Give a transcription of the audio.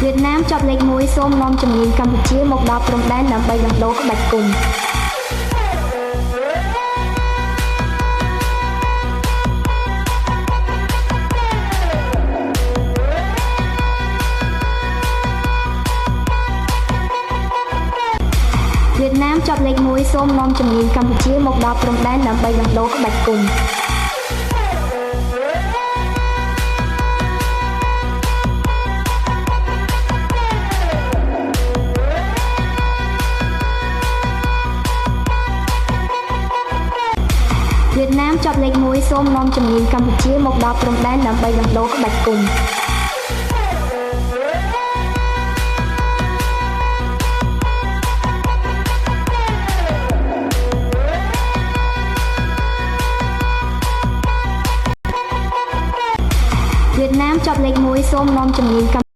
វៀតណាមជាប់លេខ1សូមនាំជំនាញកម្ពុជាមកដល់ព្រំដែនដើម្បីដោះដូរក្បាច់គុណវៀតណាមជាប់លេខ1សូមនាំជំនាញកម្ពុជាមកដល់ព្រំដែនដើម្បីដោះដូរក្បាច់គុណវៀតណាមជាប់លេខ1សូមនាំជំនាញកម្ពុជាមកដល់ព្រំដែនដើម្បីដោះដូរក្បាច់គុណវៀតណាមជាប់លេខ1សូមនាំជំនាញ